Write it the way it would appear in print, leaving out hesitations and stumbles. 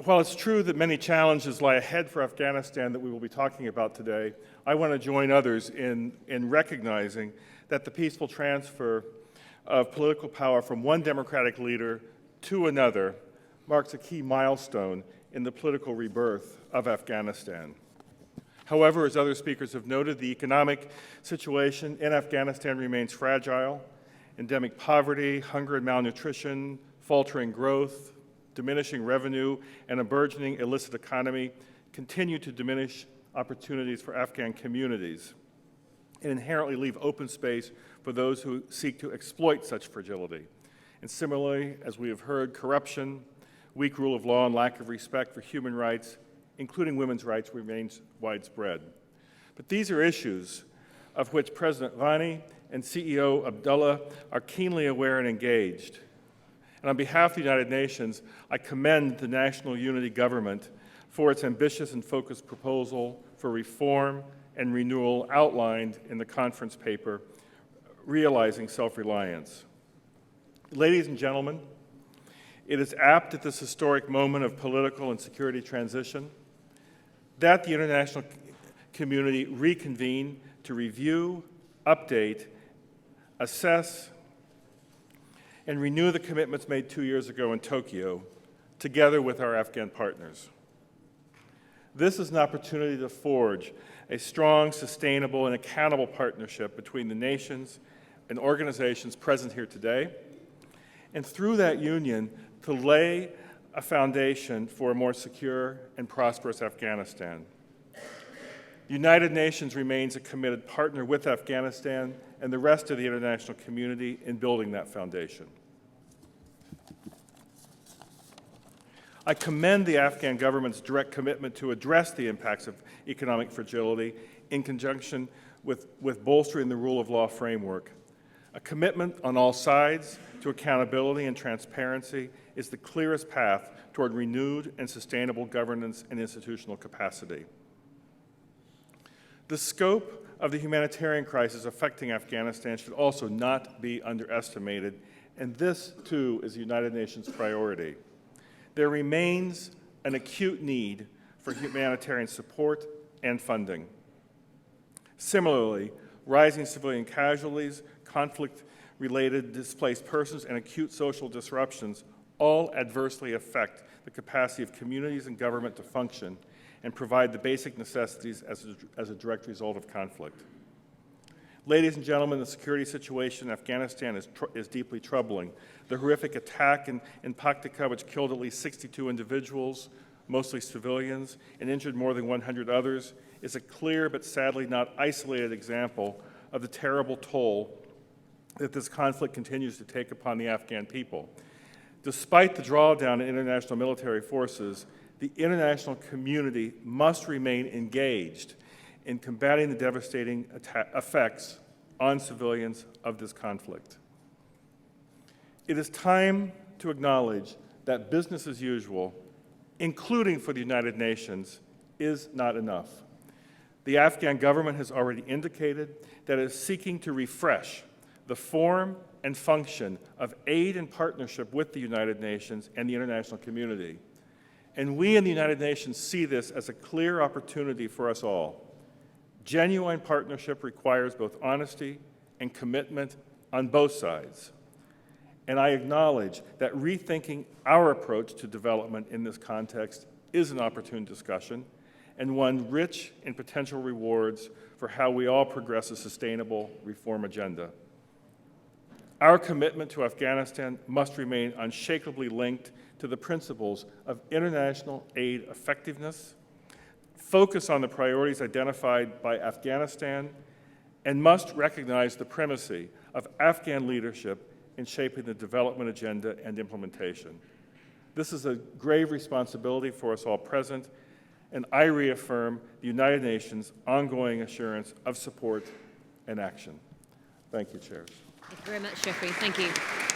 While it's true that many challenges lie ahead for Afghanistan that we will be talking about today, I want to join others in recognizing that the peaceful transfer of political power from one democratic leader to another marks a key milestone in the political rebirth of Afghanistan. However, as other speakers have noted, the economic situation in Afghanistan remains fragile. Endemic poverty, hunger and malnutrition, faltering growth, diminishing revenue, and a burgeoning illicit economy continue to diminish opportunities for Afghan communities and inherently leave open space for those who seek to exploit such fragility. And similarly, as we have heard, corruption, weak rule of law, and lack of respect for human rights, including women's rights, remains widespread. But these are issues of which President Ghani and CEO Abdullah are keenly aware and engaged. And on behalf of the United Nations, I commend the National Unity Government for its ambitious and focused proposal for reform and renewal outlined in the conference paper, Realizing Self-Reliance. Ladies and gentlemen, it is apt at this historic moment of political and security transition that the international community reconvene to review, update, assess, and renew the commitments made 2 years ago in Tokyo, together with our Afghan partners. This is an opportunity to forge a strong, sustainable, and accountable partnership between the nations and organizations present here today, and through that union, to lay a foundation for a more secure and prosperous Afghanistan. The United Nations remains a committed partner with Afghanistan and the rest of the international community in building that foundation. I commend the Afghan government's direct commitment to address the impacts of economic fragility in conjunction with bolstering the rule of law framework. A commitment on all sides to accountability and transparency is the clearest path toward renewed and sustainable governance and institutional capacity. The scope of the humanitarian crisis affecting Afghanistan should also not be underestimated, and this, too, is the United Nations priority. There remains an acute need for humanitarian support and funding. Similarly, rising civilian casualties, conflict-related displaced persons, and acute social disruptions all adversely affect the capacity of communities and government to function and provide the basic necessities as a direct result of conflict. Ladies and gentlemen, the security situation in Afghanistan is deeply troubling. The horrific attack in Paktika, which killed at least 62 individuals, mostly civilians, and injured more than 100 others, is a clear but sadly not isolated example of the terrible toll that this conflict continues to take upon the Afghan people. Despite the drawdown in international military forces, the international community must remain engaged in combating the devastating effects on civilians of this conflict. It is time to acknowledge that business as usual, including for the United Nations, is not enough. The Afghan government has already indicated that it is seeking to refresh the form and function of aid and partnership with the United Nations and the international community. And we in the United Nations see this as a clear opportunity for us all. Genuine partnership requires both honesty and commitment on both sides. And I acknowledge that rethinking our approach to development in this context is an opportune discussion and one rich in potential rewards for how we all progress a sustainable reform agenda. Our commitment to Afghanistan must remain unshakably linked to the principles of international aid effectiveness, focus on the priorities identified by Afghanistan, and must recognize the primacy of Afghan leadership in shaping the development agenda and implementation. This is a grave responsibility for us all present, and I reaffirm the United Nations' ongoing assurance of support and action. Thank you, Chairs. Thank you very much, Jeffrey. Thank you.